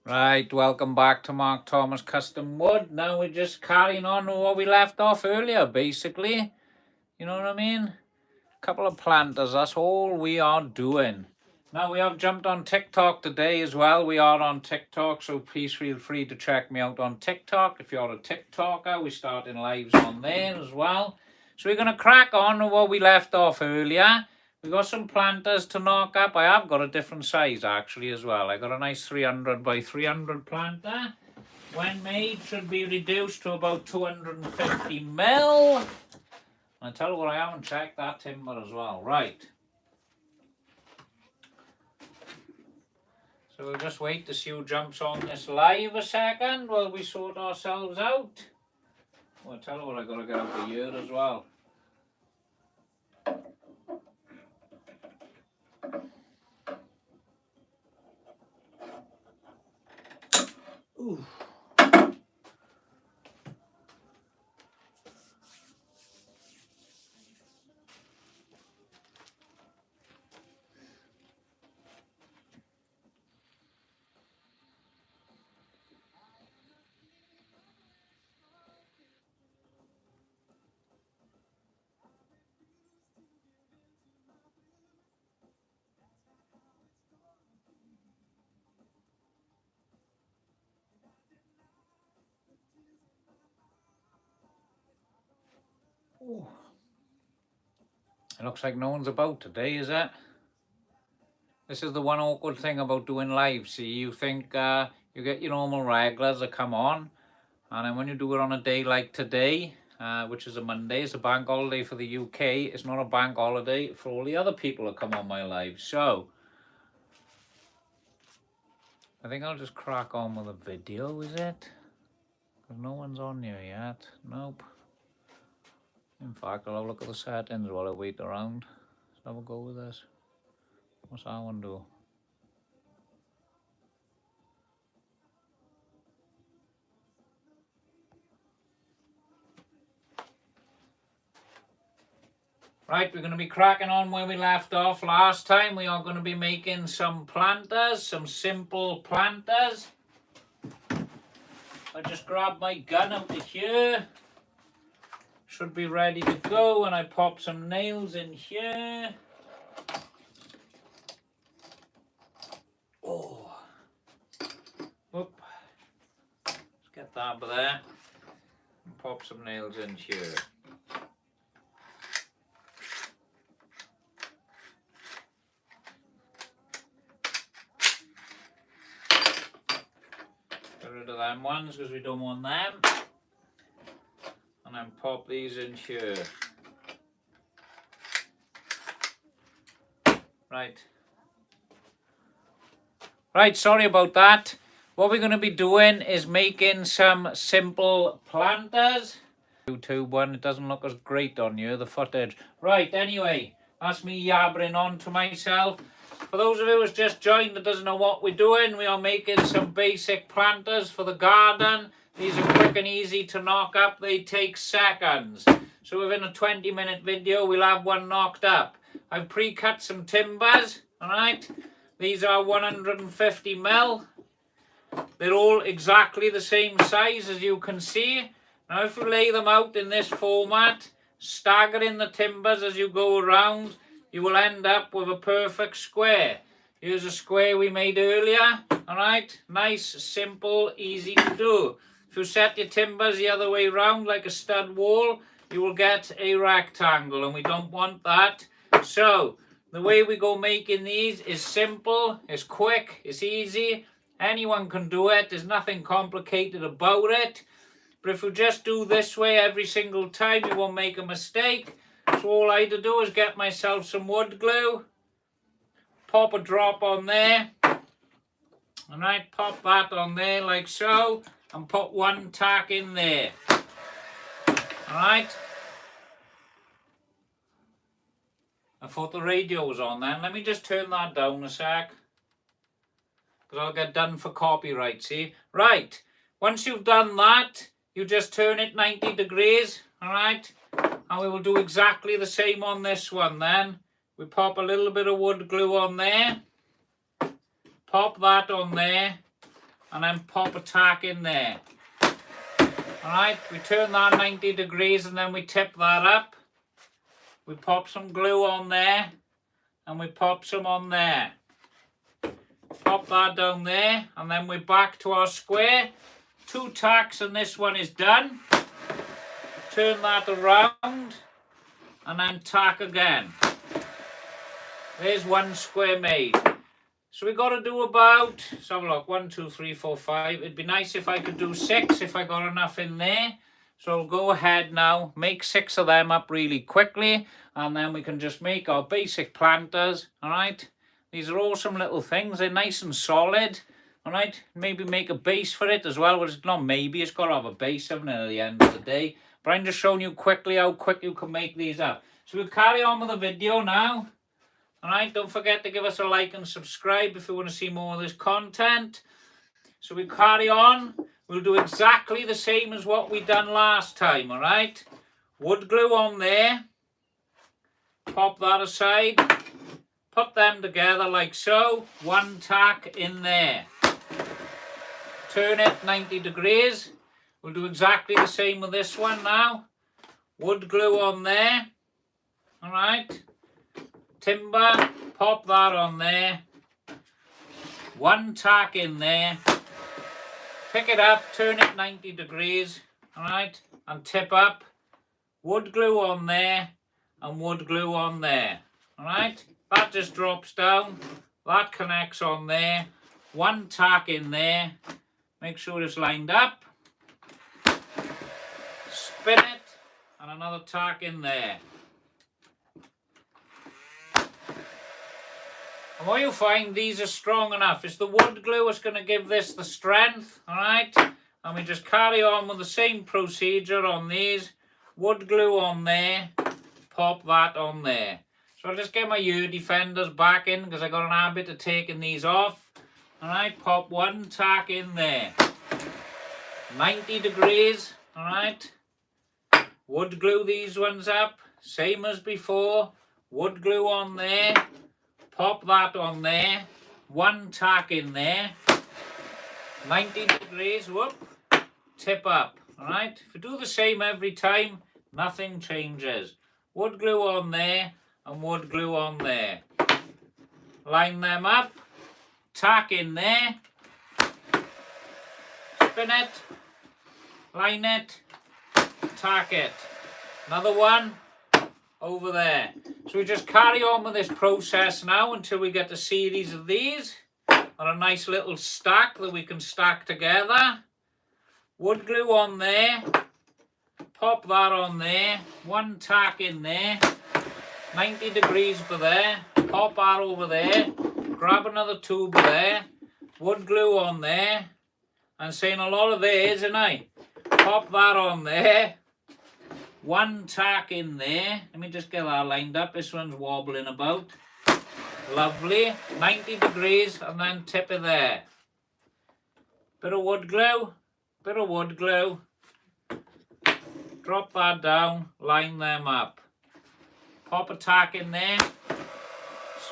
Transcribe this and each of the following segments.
Right, welcome back to Mark Thomas Custom Wood. Now we're just carrying on with what we left off earlier, basically. You know what I mean? Couple of planters, that's all we are doing. Now we have jumped on TikTok today as well. We are on TikTok, so please feel free to check me out on TikTok. If you're a TikToker, we're starting lives on there as well. So we're going to crack on with what we left off earlier. We got some planters to knock up. I have got a different size actually as well. I got a nice 300 by 300 planter. When made, should be reduced to about 250 mil. I tell you what, I haven't checked that timber as well. Right. So we'll just wait to see who jumps on this live a second while we sort ourselves out. Well, I tell you what, I gotta get out the year as well. Ooh. Ooh. It looks like no one's about today, is it? This is the one awkward thing about doing live. See, you think you get your normal regulars that come on, and then when you do it on a day like today, which is a Monday, it's a bank holiday for the UK. It's not a bank holiday for all the other people that come on my live. So I think I'll just crack on with the video, is it? Because no one's on here yet. Nope. In fact, I'll have a look at the settings while I wait around. Let's have a go with this. What's that one do? Right, we're going to be cracking on where we left off last time. We are going to be making some planters, some simple planters. I just grabbed my gun out of here. Should be ready to go, and I pop some nails in here. Oh. Whoop. Let's get that over there. And pop some nails in here. Get rid of them ones because we don't want them. And then pop these in here. Right, sorry about that. What we're going to be doing is making some simple planters. YouTube one, it doesn't look as great on you, the footage. Right, anyway, that's me yabbering on to myself. For those of you who's just joined that doesn't know what we're doing, we are making some basic planters for the garden. These are quick and easy to knock up. They take seconds. So within a 20-minute video, we'll have one knocked up. I've pre-cut some timbers, all right? These are 150 mil. They're all exactly the same size, as you can see. Now, if you lay them out in this format, staggering the timbers as you go around, you will end up with a perfect square. Here's a square we made earlier, all right? Nice, simple, easy to do. If you set your timbers the other way around like a stud wall, you will get a rectangle, and we don't want that. So, the way we go making these is simple, it's quick, it's easy. Anyone can do it, there's nothing complicated about it. But if you just do this way every single time, you won't make a mistake. So all I had to do is get myself some wood glue, pop a drop on there, and I pop that on there like so, and put one tack in there. Alright? I thought the radio was on then. Let me just turn that down a sec, because I'll get done for copyright, see? Right, once you've done that, you just turn it 90 degrees, alright? And we will do exactly the same on this one then. We pop a little bit of wood glue on there. Pop that on there. and then pop a tack in there. Alright, we turn that 90 degrees and then we tip that up. We pop some glue on there and we pop some on there. Pop that down there and then we're back to our square. 2 tacks and this one is done. Turn that around and then tack again. There's 1 square made. So we got to do about, let's have a look, 1, 2, 3, 4, 5. It'd be nice if I could do 6 if I got enough in there. So I'll go ahead now, make 6 of them up really quickly, and then we can just make our basic planters, all right? These are awesome little things. They're nice and solid, all right? Maybe make a base for it as well, but it's not maybe. It's got to have a base, haven't it, at the end of the day. But I'm just showing you quickly how quick you can make these up. So we'll carry on with the video now. Alright, don't forget to give us a like and subscribe if you want to see more of this content. So we carry on. We'll do exactly the same as what we done last time, alright? Wood glue on there. Pop that aside. Put them together like so. 1 tack in there. Turn it 90 degrees. We'll do exactly the same with this one now. Wood glue on there. Alright. Timber, pop that on there. 1 tack in there. Pick it up, turn it 90 degrees, alright, and tip up. Wood glue on there and wood glue on there, alright. That just drops down. That connects on there. 1 tack in there. Make sure it's lined up. Spin it and another tack in there. And what you'll find, these are strong enough. It's the wood glue that's going to give this the strength, alright? And we just carry on with the same procedure on these. Wood glue on there, pop that on there. So I'll just get my ear defenders back in because I got an habit of taking these off. Alright, pop 1 tack in there. 90 degrees, alright? Wood glue these ones up, same as before. Wood glue on there. Pop that on there, 1 tack in there, 90 degrees, whoop, tip up, alright? If you do the same every time, nothing changes. Wood glue on there and wood glue on there. Line them up, tack in there, spin it, line it, tack it. Another one over there. So we just carry on with this process now until we get a series of these on a nice little stack that we can stack together. Wood glue on there, pop that on there, 1 tack in there, 90 degrees for there, pop that over there, grab another tube there, wood glue on there, and saying a lot of theirs, isn't I? Pop that on there. 1 tack in there. Let me just get that lined up. This one's wobbling about. Lovely. 90 degrees and then tip it there. Bit of wood glue. Bit of wood glue. Drop that down. Line them up. Pop a tack in there.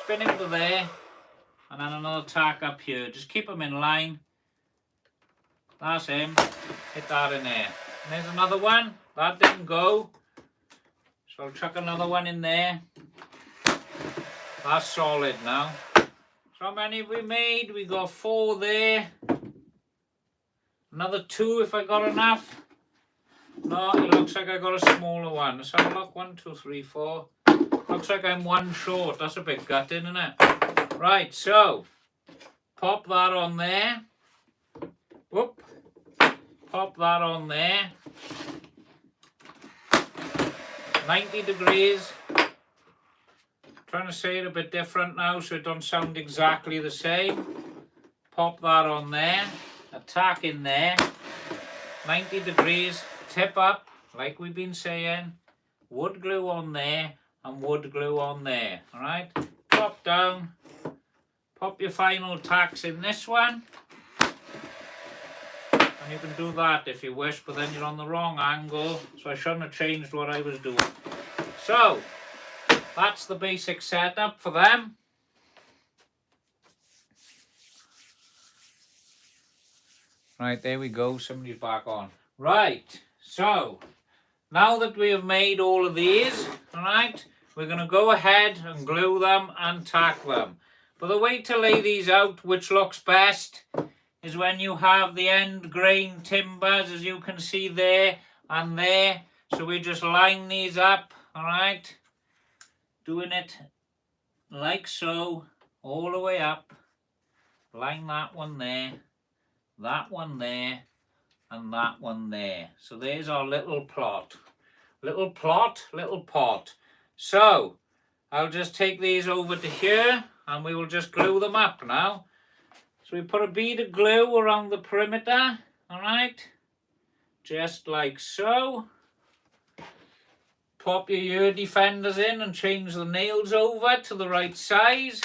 Spin it to there. And then another tack up here. Just keep them in line. That's him. Hit that in there. And there's another one. That didn't go. So I'll chuck another one in there. That's solid now. So how many have we made? We got 4 there. Another 2 if I got enough. No, it looks like I got a smaller one. Let's have a look. 1, 2, 3, 4. Looks like I'm 1 short. That's a bit gutting, isn't it? Right, so pop that on there. Whoop. Pop that on there. 90 degrees. Trying to say it a bit different now so it don't sound exactly the same. Pop that on there. A tack in there. 90 degrees. Tip up, like we've been saying. Wood glue on there and wood glue on there. Alright? Drop down. Pop your final tacks in this one. And you can do that if you wish, but then you're on the wrong angle, so I shouldn't have changed what I was doing. So, that's the basic setup for them. Right, there we go. Somebody's back on. Right, so now that we have made all of these, all right, we're going to go ahead and glue them and tack them. But the way to lay these out, which looks best, is when you have the end grain timbers, as you can see there and there. So we just line these up, all right, doing it like so, all the way up. Line that one there, that one there, and that one there. So there's our little plot. Little plot, little pot. So I'll just take these over to here and we will just glue them up now. So we put a bead of glue around the perimeter, all right, just like so. Pop your ear defenders in and change the nails over to the right size.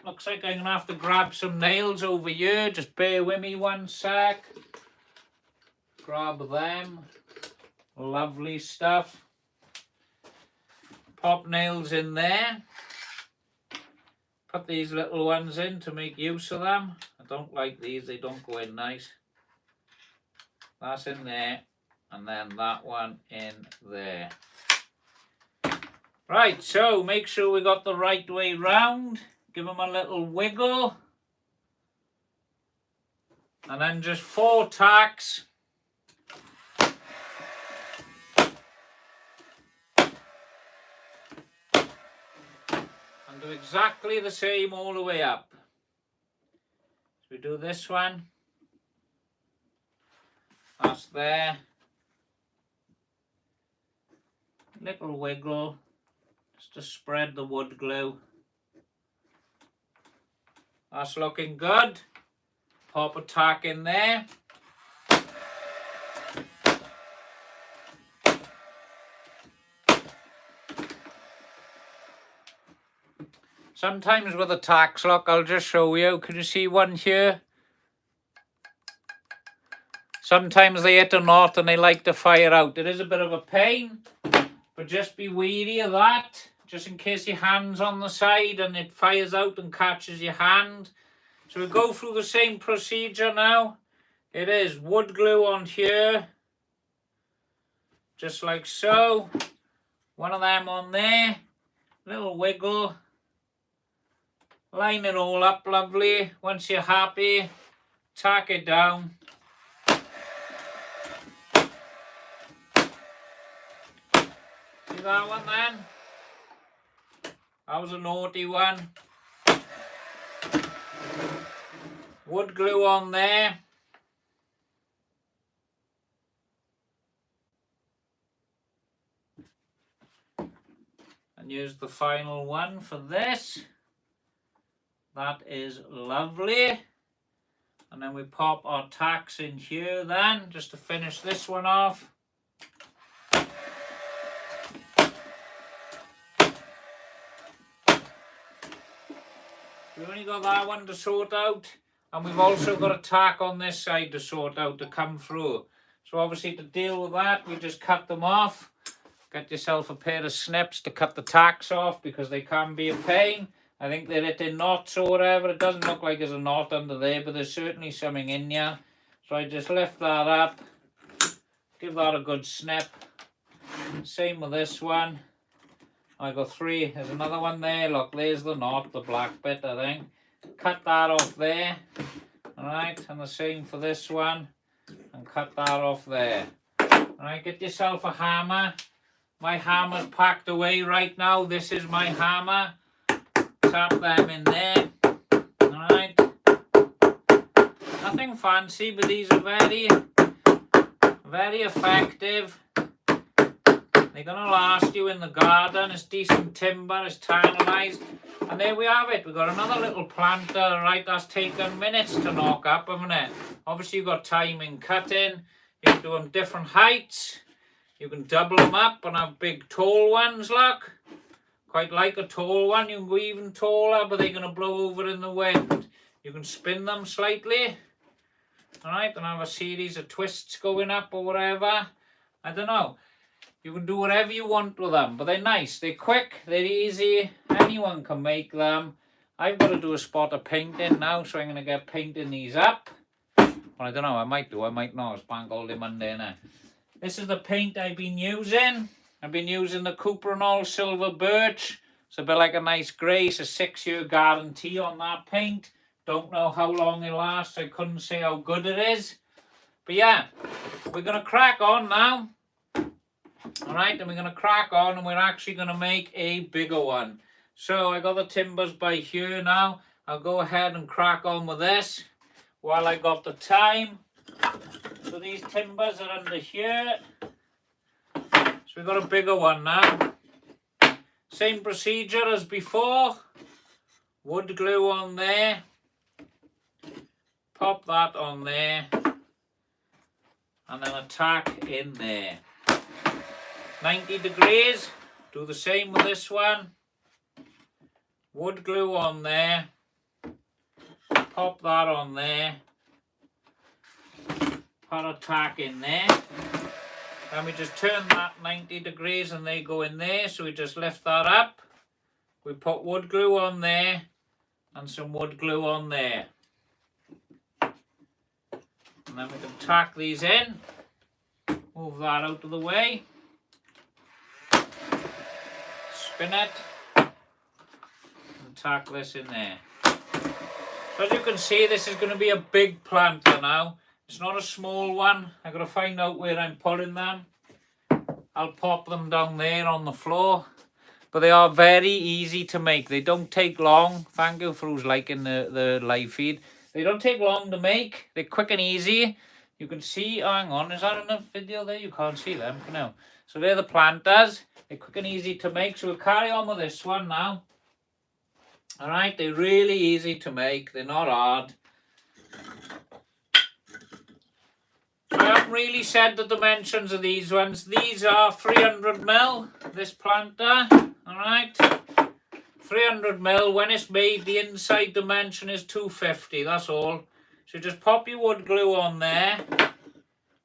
Looks like I'm going to have to grab some nails over here. Just bear with me one sec. Grab them. Lovely stuff. Pop nails in there. Put these little ones in to make use of them. I don't like these, they don't go in nice. That's in there, and then that one in there. Right, so make sure we got the right way round. Give them a little wiggle. And then just 4 tacks. And do exactly the same all the way up. So we do this one. That's there. Little wiggle. Just to spread the wood glue. That's looking good. Pop a tack in there. Sometimes with the tacks, look, I'll just show you. Can you see one here? Sometimes they hit a knot and they like to fire out. It is a bit of a pain, but just be wary of that. Just in case your hand's on the side and it fires out and catches your hand. So we go through the same procedure now. It is wood glue on here. Just like so. One of them on there. Little wiggle. Line it all up lovely. Once you're happy, tack it down. See that one then? That was a naughty one. Wood glue on there. And use the final one for this. That is lovely. And then we pop our tacks in here then, just to finish this one off. We've only got that one to sort out, and we've also got a tack on this side to sort out to come through. So obviously to deal with that, we just cut them off. Get yourself a pair of snips to cut the tacks off because they can be a pain. I think they're in knots or whatever. It doesn't look like there's a knot under there, but there's certainly something in here. So I just lift that up, give that a good snip. Same with this one. I got 3. There's another one there. Look, there's the knot, the black bit, I think. Cut that off there. Alright, and the same for this one. And cut that off there. Alright, get yourself a hammer. My hammer's packed away right now. This is my hammer. Tap them in there. Alright. Nothing fancy, but these are very, very effective. They're going to last you in the garden. It's decent timber, it's tannalized. And there we have it. We've got another little planter, right? That's taken minutes to knock up, haven't it? Obviously, you've got time in cutting. You can do them different heights. You can double them up and have big, tall ones, look. Quite like a tall one. You can go even taller, but they're going to blow over in the wind. You can spin them slightly. Alright, and have a series of twists going up or whatever. I don't know. You can do whatever you want with them, but they're nice, they're quick, they're easy, anyone can make them. I've got to do a spot of painting now, so I'm going to get painting these up. Well, I don't know, I might do, I might not. It's Bank Holiday Monday, innit? This is the paint I've been using. I've been using the Cuprinol Silver Birch. It's a bit like a nice grey. It's a 6-year guarantee on that paint. Don't know how long it lasts. I couldn't say how good it is. But yeah, we're going to crack on now. Alright, and we're going to crack on and we're actually going to make a bigger one. So I got the timbers by here now. I'll go ahead and crack on with this while I got the time. So these timbers are under here. So we've got a bigger one now. Same procedure as before. Wood glue on there. Pop that on there. And then a tack in there. 90 degrees. Do the same with this one. Wood glue on there. Pop that on there. Put a tack in there. Then we just turn that 90 degrees and they go in there. So we just lift that up. We put wood glue on there and some wood glue on there. And then we can tack these in. Move that out of the way. Spin it. And tack this in there. So as you can see, this is going to be a big planter now. It's not a small one. I've got to find out where I'm putting them. I'll pop them down there on the floor. But they are very easy to make. They don't take long. Thank you for who's liking the live feed. They don't take long to make. They're quick and easy. You can see, oh, hang on, is that enough video there? You can't see them, no. So they're the planters. They're quick and easy to make. So we'll carry on with this one now. Alright, they're really easy to make. They're not hard. I haven't really said the dimensions of these ones. These are 300mm, this planter. Alright. 300mm. When it's made, the inside dimension is 250. That's all. So just pop your wood glue on there.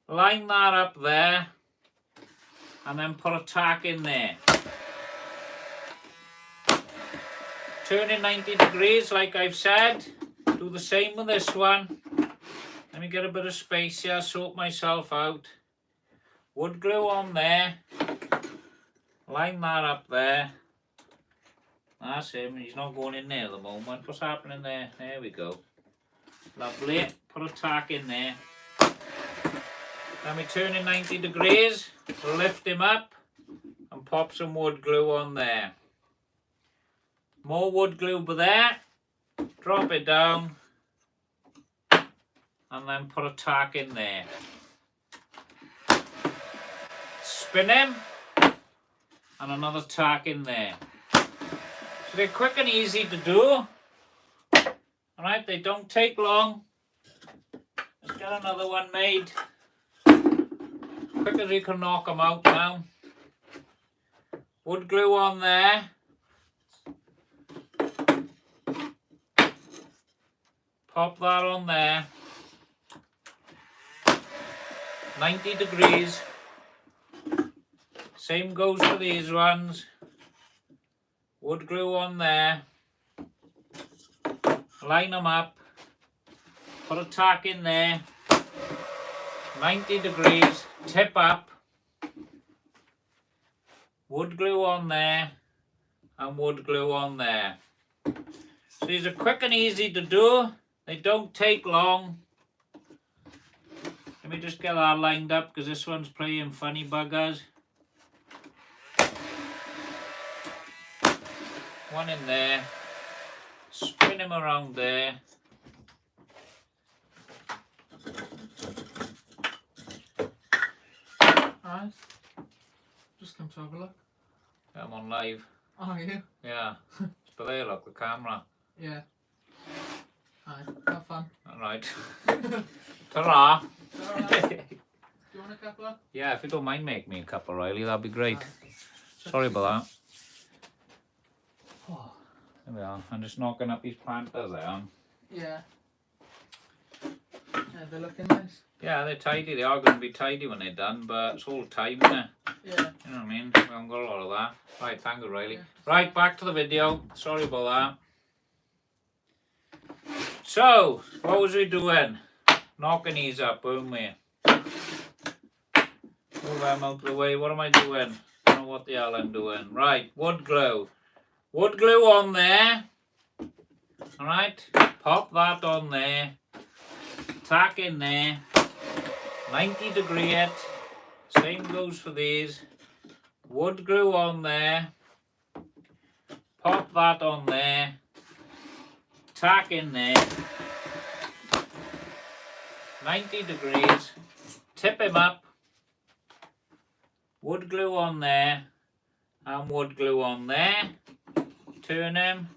Line that up there. And then put a tack in there. Turn it 90 degrees like I've said. Do the same with this one. Let me get a bit of space here, sort myself out. Wood glue on there. Line that up there. That's him. He's not going in there at the moment. What's happening there? There we go. Lovely. Put a tack in there. Then we turn it 90 degrees. Lift him up and pop some wood glue on there. More wood glue there. Drop it down. And then put a tack in there. Spin him. And another tack in there. So they're quick and easy to do. Alright, they don't take long. Let's get another one made. Quick as you can knock them out now. Wood glue on there. Pop that on there. 90 degrees. Same goes for these ones. Wood glue on there. Line them up. Put a tack in there. 90 degrees. Tip up. Wood glue on there. And wood glue on there. So these are quick and easy to do. They don't take long. Let me just get that lined up because this one's playing funny buggers. One in there. Spin him around there. Alright. Just come to have a look. Yeah, I'm on live. Oh, are you? Yeah. But there, look, the camera. Yeah. Alright, have fun. Alright. Ta-ra. Alright. Do you want a couple? Yeah, if you don't mind making me a cup, Riley, that'd be great. Sorry about that. Oh. There we are. I'm just knocking up these planters there. Yeah. Yeah, they're looking nice. Yeah, they're tidy. They are going to be tidy when they're done, but it's all time, isn't it? Yeah. You know what I mean? We haven't got a lot of that. Right, thank you, Riley. Yeah. Right, back to the video. Sorry about that. So, what was we doing? Knocking these up, weren't we? Move them out of the way. What am I doing? I don't know what the hell I'm doing. Right, wood glue. Wood glue on there. Alright, pop that on there. Tack in there. 90 degree it. Same goes for these. Wood glue on there. Pop that on there. Tack in there. 90 degrees. Tip him up. Wood glue on there. And wood glue on there. Turn him.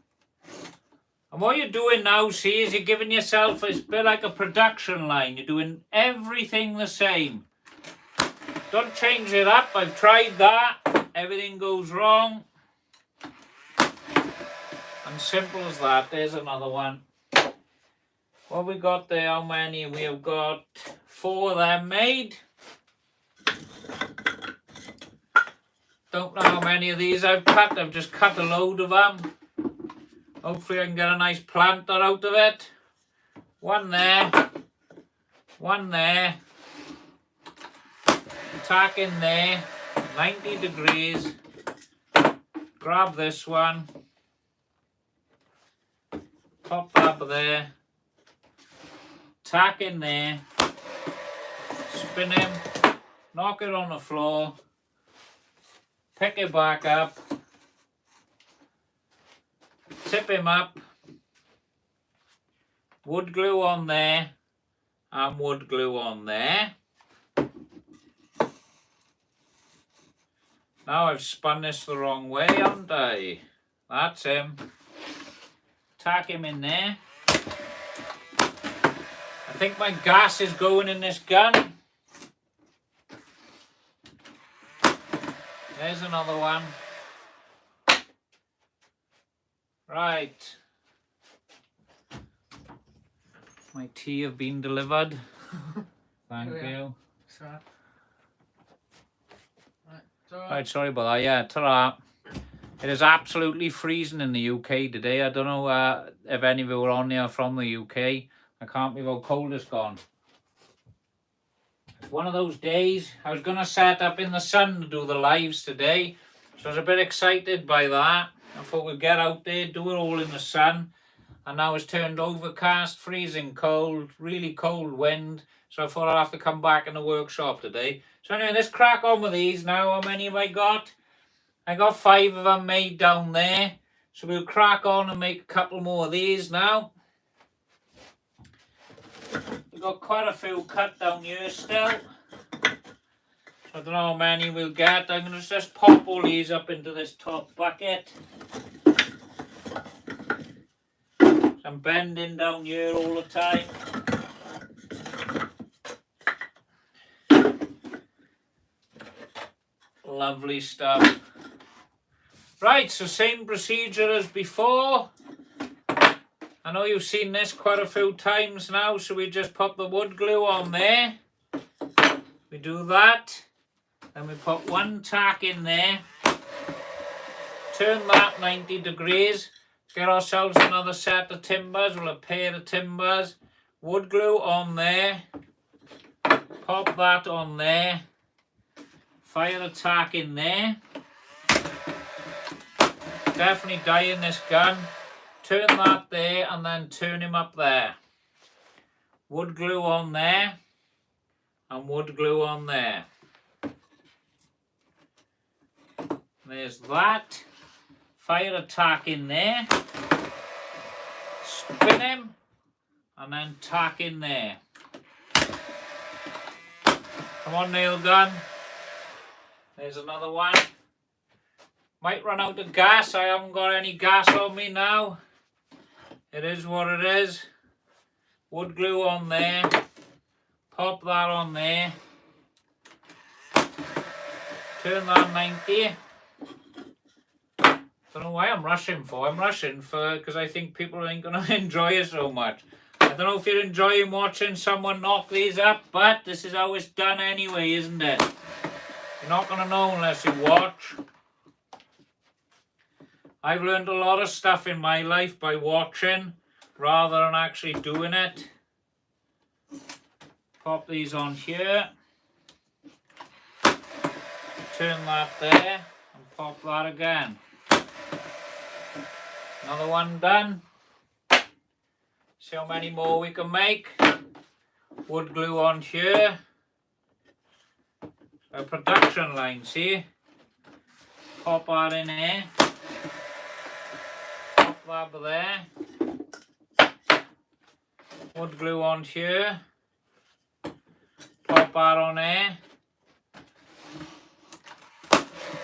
And what you're doing now, see, is you're giving yourself, it's a bit like a production line. You're doing everything the same. Don't change it up. I've tried that. Everything goes wrong. And simple as that. There's another one. What we got there, how many? We have got 4 of them made. Don't know how many of these I've cut. I've just cut a load of them. Hopefully I can get a nice planter out of it. One there. One there. Tack in there. 90 degrees. Grab this one. Pop that there. Tack in there. Spin him. Knock it on the floor. Pick it back up. Tip him up. Wood glue on there. And wood glue on there. Now I've spun this the wrong way, haven't I? That's him. Tack him in there. I think my gas is going in this gun. There's another one. Right. My tea have been delivered. Thank you. Sorry. Right, it's all right. Right, sorry about that. Yeah, ta-ra. It is absolutely freezing in the UK today. I don't know if any of you were on there from the UK. I can't believe how cold it's gone. It's one of those days. I was going to set up in the sun to do the lives today. So I was a bit excited by that. I thought we'd get out there, do it all in the sun. And now it's turned overcast, freezing cold, really cold wind. So I thought I'd have to come back in the workshop today. So anyway, let's crack on with these now. How many have I got? I got 5 of them made down there. So we'll crack on and make a couple more of these now. We've got quite a few cut down here still. I don't know how many we'll get. I'm going to just pop all these up into this top bucket. I'm bending down here all the time. Lovely stuff. Right, so same procedure as before. I know you've seen this quite a few times now, so we just pop the wood glue on there. We do that. Then we put one tack in there. Turn that 90 degrees. Get ourselves another set of timbers, well, a pair of timbers. Wood glue on there. Pop that on there. Fire a tack in there. Definitely dyeing this gun. Turn that there and then turn him up there. Wood glue on there. And wood glue on there. There's that. Fire a tack in there. Spin him. And then tack in there. Come on, nail gun. There's another one. Might run out of gas. I haven't got any gas on me now. It is what it is. Wood glue on there. Pop that on there. Turn that 90. Don't know why I'm rushing for. I'm rushing for because I think people ain't going to enjoy it so much. I don't know if you're enjoying watching someone knock these up, but this is how it's done anyway, isn't it? You're not going to know unless you watch. I've learned a lot of stuff in my life by watching rather than actually doing it. Pop these on here. Turn that there and pop that again. Another one done. See how many more we can make. Wood glue on here. A production line, see? Pop that in here. Pop that there. Wood glue on here. Pop that on there.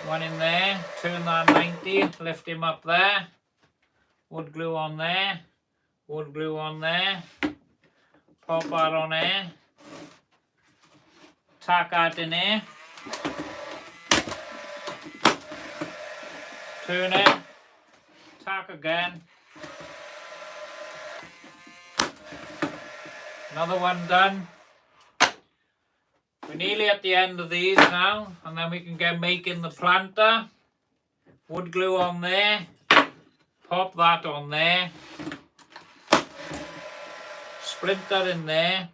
One in there. Turn that 90. Lift him up there. Wood glue on there. Wood glue on there. Pop that on there. Tack that in there. Turn it. Tack again. Another one done. We're nearly at the end of these now, and then we can get making the planter. Wood glue on there. Pop that on there. Splinter in there.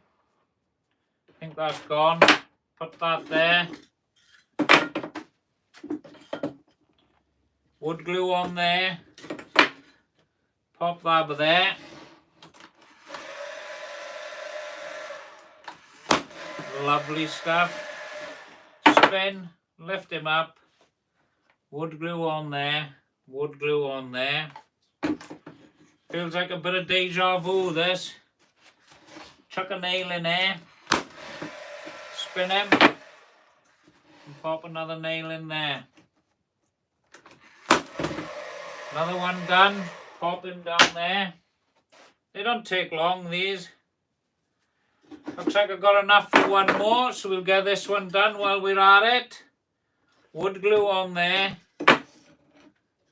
I think that's gone. Put that there. Wood glue on there. Pop that there. Lovely stuff. Spin, lift him up. Wood glue on there. Wood glue on there. Feels like a bit of deja vu, this. Chuck a nail in there. Spin him. And pop another nail in there. Another one done. Pop him down there. They don't take long, these. Looks like I've got enough for one more, so we'll get this one done while we're at it. Wood glue on there.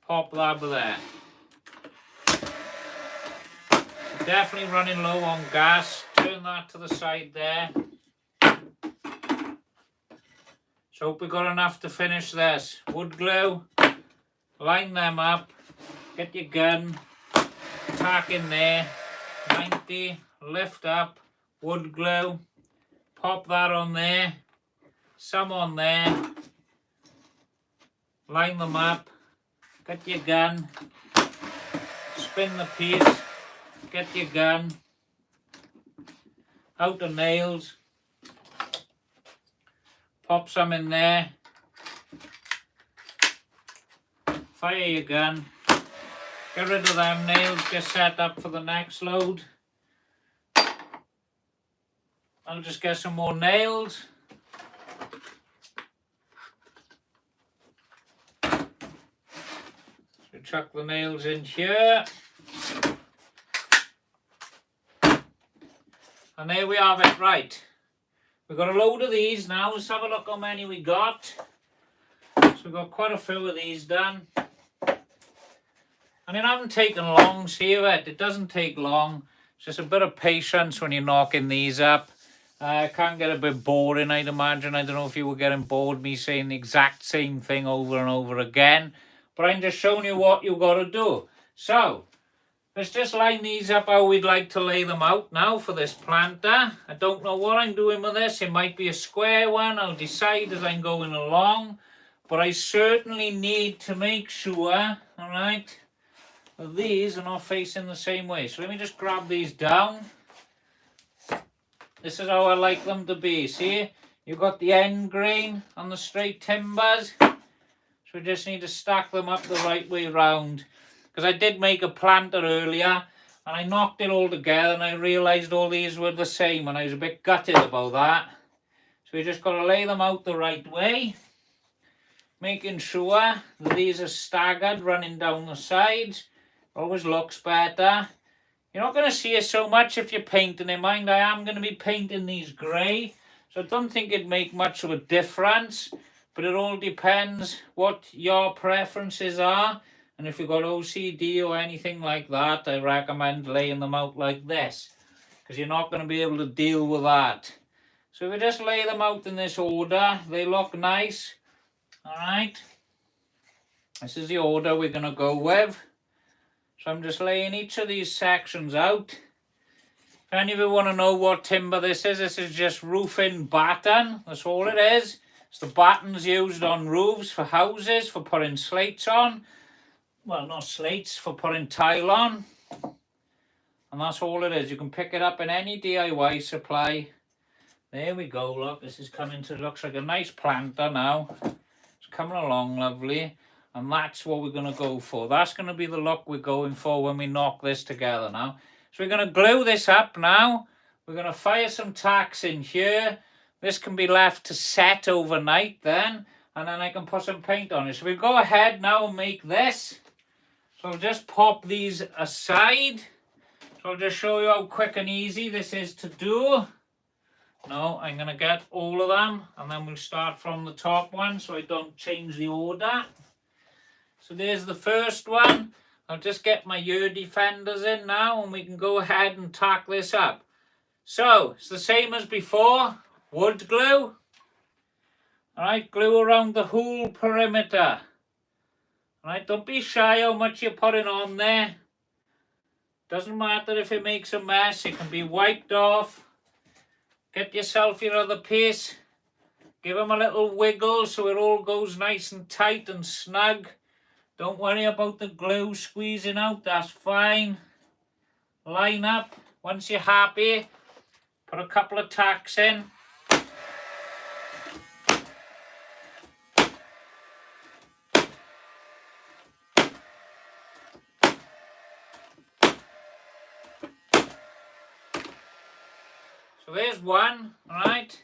Pop that there. Definitely running low on gas. Turn that to the side there. So hope we got enough to finish this. Wood glue. Line them up. Get your gun. Tack in there. 90. Lift up. Wood glue. Pop that on there. Some on there. Line them up. Get your gun. Spin the piece. Get your gun. Out the nails. Pop some in there. Fire your gun. Get rid of them nails. Get set up for the next load. I'll just get some more nails. So chuck the nails in here. And there we have it. Right. We've got a load of these now. Let's have a look how many we got. So we've got quite a few of these done. And it hasn't taken long, see it? It doesn't take long. It's just a bit of patience when you're knocking these up. It can get a bit boring, I'd imagine. I don't know if you were getting bored me saying the exact same thing over and over again. But I'm just showing you what you've got to do. So, let's just line these up how we'd like to lay them out now for this planter. I don't know what I'm doing with this. It might be a square one. I'll decide as I'm going along. But I certainly need to make sure, alright, that these are not facing the same way. So let me just grab these down. This is how I like them to be. See, you've got the end grain on the straight timbers. So we just need to stack them up the right way round. Because I did make a planter earlier and I knocked it all together and I realised all these were the same and I was a bit gutted about that. So we just got to lay them out the right way. Making sure that these are staggered running down the sides. Always looks better. You're not going to see it so much if you're painting in mind. I am going to be painting these grey. So I don't think it'd make much of a difference. But it all depends what your preferences are. And if you've got OCD or anything like that, I recommend laying them out like this. Because you're not going to be able to deal with that. So if we just lay them out in this order, they look nice. Alright. This is the order we're going to go with. So I'm just laying each of these sections out. If any of you want to know what timber this is just roofing batten. That's all it is. It's the battens used on roofs for houses, for putting slates on. Well, not slates, for putting tile on. And that's all it is. You can pick it up in any DIY supply. There we go, look. This is coming to, looks like a nice planter now. It's coming along lovely. And that's what we're going to go for. That's going to be the look we're going for when we knock this together now. So we're going to glue this up now. We're going to fire some tacks in here. This can be left to set overnight then. And then I can put some paint on it. So we'll go ahead now and make this. So I'll just pop these aside. So I'll just show you how quick and easy this is to do. No, I'm going to get all of them. And then we'll start from the top one so I don't change the order. So there's the first one. I'll just get my ear defenders in now and we can go ahead and tack this up. So, it's the same as before. Wood glue. Alright, glue around the whole perimeter. Alright, don't be shy how much you're putting on there. Doesn't matter if it makes a mess. It can be wiped off. Get yourself your other piece. Give them a little wiggle so it all goes nice and tight and snug. Don't worry about the glue squeezing out, that's fine. Line up. Once you're happy, put a couple of tacks in. So there's one, alright.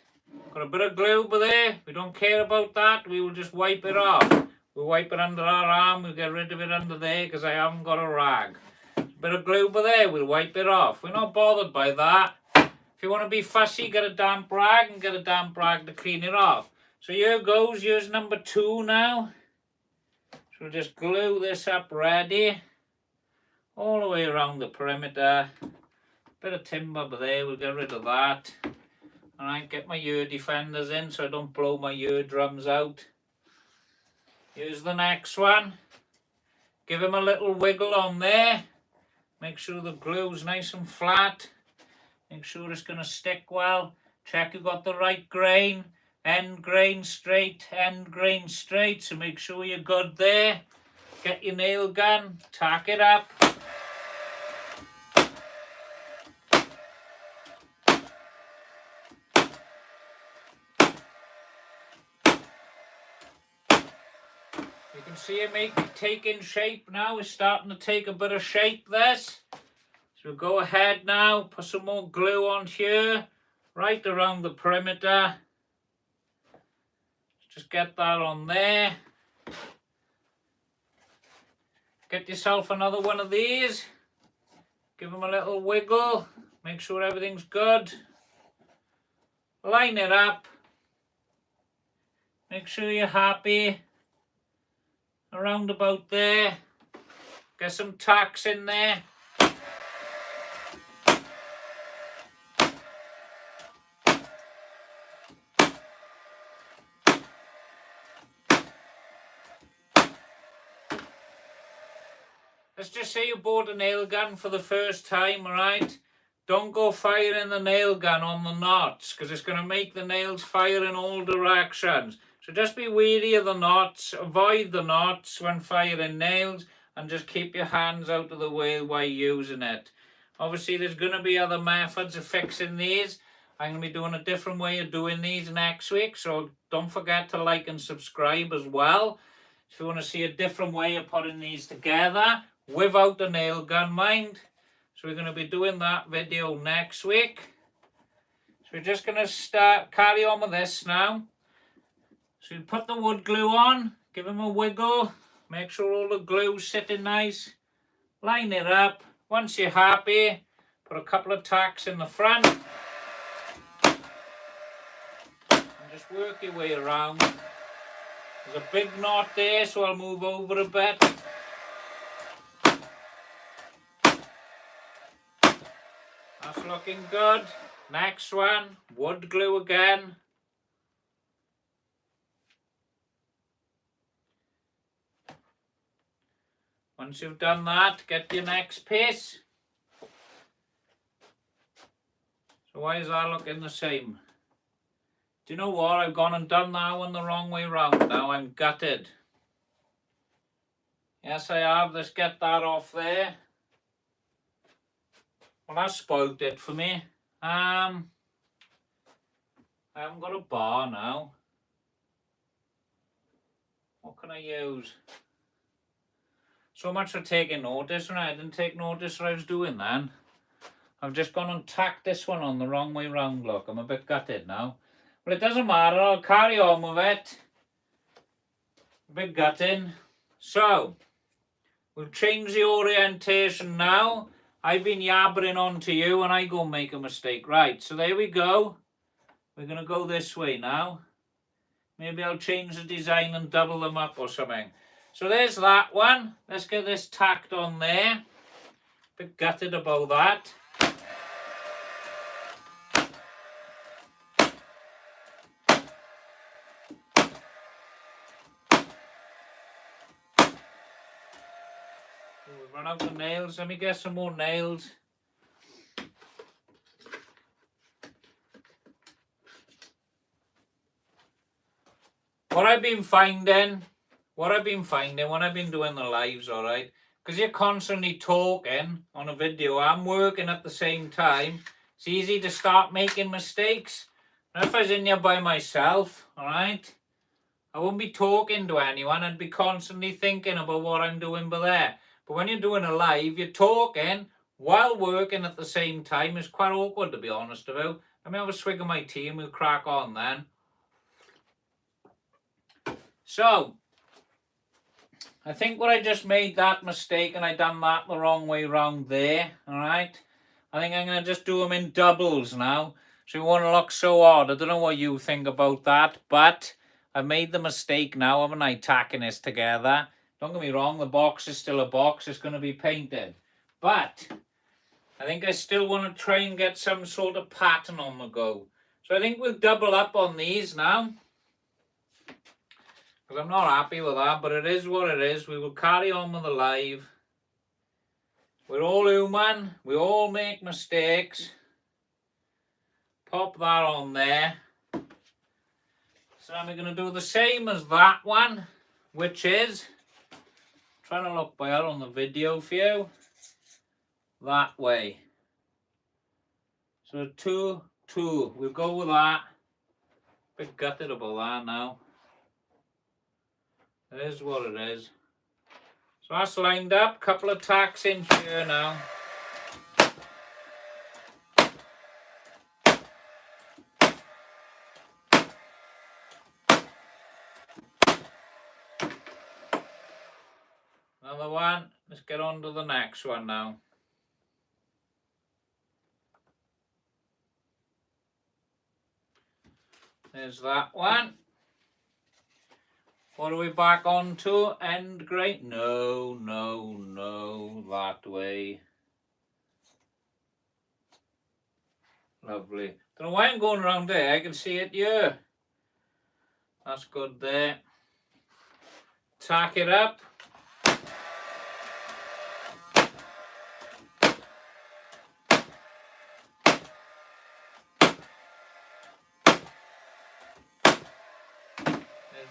Got a bit of glue over there. We don't care about that, we will just wipe it off. We'll wipe it under our arm, we'll get rid of it under there because I haven't got a rag. A bit of glue over there, we'll wipe it off. We're not bothered by that. If you want to be fussy, get a damp rag and get a damp rag to clean it off. So here goes, here's number 2 now. So we'll just glue this up ready. All the way around the perimeter. Bit of timber over there, we'll get rid of that. Alright, get my ear defenders in so I don't blow my eardrums out. Here's the next one. Give him a little wiggle on there. Make sure the glue's nice and flat. Make sure it's going to stick well. Check you've got the right grain. End grain straight, end grain straight. So make sure you're good there. Get your nail gun, tack it up. You can see it taking shape now. It's starting to take a bit of shape, this. So we'll go ahead now, put some more glue on here, right around the perimeter. Just get that on there. Get yourself another one of these. Give them a little wiggle. Make sure everything's good. Line it up. Make sure you're happy. Around about there. Get some tacks in there. Let's just say you bought a nail gun for the first time, alright? Don't go firing the nail gun on the knots because it's going to make the nails fire in all directions. So just be wary of the knots, avoid the knots when firing nails and just keep your hands out of the way while using it. Obviously there's going to be other methods of fixing these. I'm going to be doing a different way of doing these next week, so don't forget to like and subscribe as well. If you want to see a different way of putting these together without the nail gun, mind. So we're going to be doing that video next week. So we're just going to carry on with this now. So you put the wood glue on, give them a wiggle, make sure all the glue's sitting nice, line it up. Once you're happy, put a couple of tacks in the front and just work your way around. There's a big knot there, so I'll move over a bit. That's looking good. Next one, wood glue again. Once you've done that, get your next piece. So why is that looking the same? Do you know what? I've gone and done that one the wrong way round now. I'm gutted. Yes, I have. Let's get that off there. Well, that spoiled it for me. I haven't got a bar now. What can I use? So much for taking notice. When I didn't take notice what I was doing then. I've just gone and tacked this one on the wrong way round, look. I'm a bit gutted now. Well, it doesn't matter. I'll carry on with it. A bit gutting. So, we'll change the orientation now. I've been yabbering on to you and I go make a mistake. Right, so there we go. We're going to go this way now. Maybe I'll change the design and double them up or something. So there's that one. Let's get this tacked on there. Bit gutted about that. We've run out of nails. Let me get some more nails. What I've been finding when I've been doing the lives, alright, because you're constantly talking on a video, I'm working at the same time, it's easy to start making mistakes. Now if I was in here by myself, alright, I wouldn't be talking to anyone, I'd be constantly thinking about what I'm doing by there. But when you're doing a live, you're talking while working at the same time. It's quite awkward, to be honest about. Let me have a swig of my tea and we'll crack on then. So, I think what I just made that mistake and I done that the wrong way round there, alright? I think I'm going to just do them in doubles now, so it won't look so odd. I don't know what you think about that, but I made the mistake now, haven't I, tacking this together. Don't get me wrong, the box is still a box, it's going to be painted. But, I think I still want to try and get some sort of pattern on the go. So I think we'll double up on these now. Because I'm not happy with that, but it is what it is. We will carry on with the live. We're all human. We all make mistakes. Pop that on there. So then we're going to do the same as that one, which is, trying to look better on the video for you, that way. So 2, 2. We'll go with that. Bit gutted about that now. It is what it is. So that's lined up. Couple of tacks in here now. Another one. Let's get on to the next one now. There's that one. What are we back on to? End grain? No, no, no. That way. Lovely. Don't know why I'm going around there. I can see it here. That's good there. Tack it up.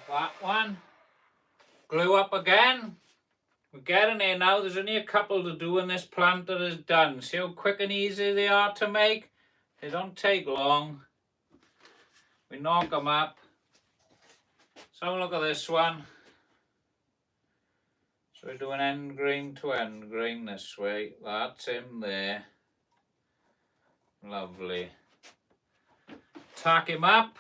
That one. Glue up again. We're getting there now. There's only a couple to do and this planter is done. See how quick and easy they are to make? They don't take long. We knock them up. So look at this one. So we're doing end grain to end grain this way. That's him there. Lovely. Tack him up.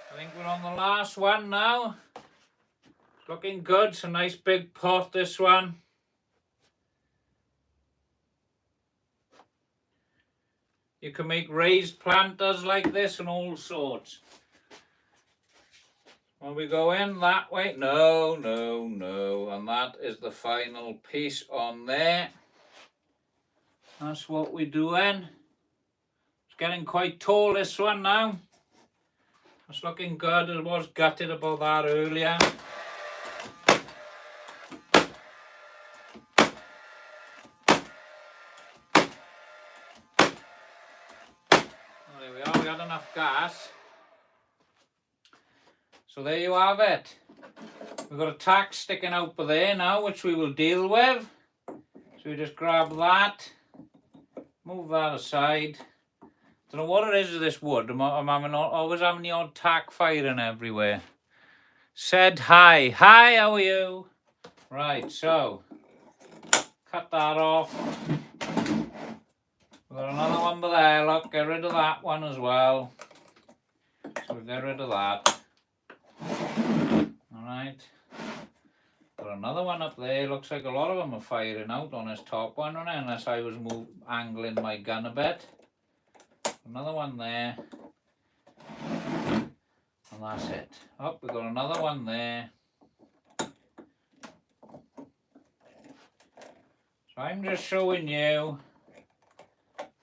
I think we're on the last one now. It's looking good. It's a nice big pot, this one. You can make raised planters like this and all sorts. When we go in that way, no, no, no. And that is the final piece on there. That's what we're doing. It's getting quite tall, this one now. It's looking good. I was gutted about that earlier. Oh, there we are. We had enough gas. So there you have it. We've got a tack sticking out by there now, which we will deal with. So we just grab that, move that aside. Don't know what it is with this wood. I'm always having the odd tack firing everywhere. Said hi. Hi, how are you? Right, so cut that off. We've got another one by there. Look, get rid of that one as well. So we get rid of that. Alright. Got another one up there. Looks like a lot of them are firing out on this top one, right? Unless I was angling my gun a bit. Another one there. And that's it. Oh, we've got another one there. So I'm just showing you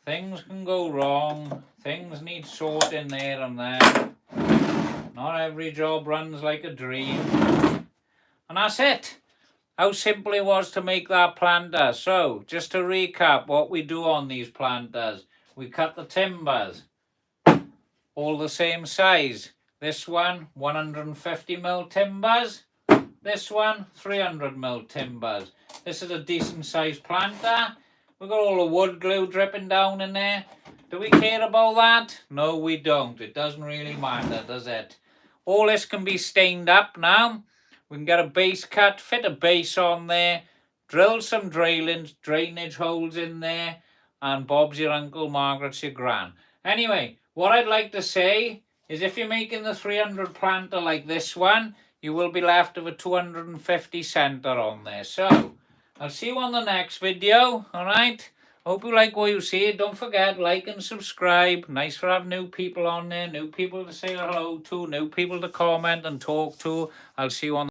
things can go wrong. Things need sorting there and there. Not every job runs like a dream. And that's it. How simple it was to make that planter. So, just to recap what we do on these planters. We cut the timbers, all the same size. This one, 150mm timbers. This one, 300mm timbers. This is a decent sized planter. We've got all the wood glue dripping down in there. Do we care about that? No, we don't. It doesn't really matter, does it? All this can be stained up now. We can get a base cut, fit a base on there, drill some drainage holes in there, and Bob's your uncle, Margaret's your gran. Anyway, what I'd like to say is if you're making the 300 planter like this one, you will be left with a 250 centre on there. So, I'll see you on the next video, alright? Hope you like what you see. Don't forget, like and subscribe. Nice for having new people on there, new people to say hello to, new people to comment and talk to. I'll see you on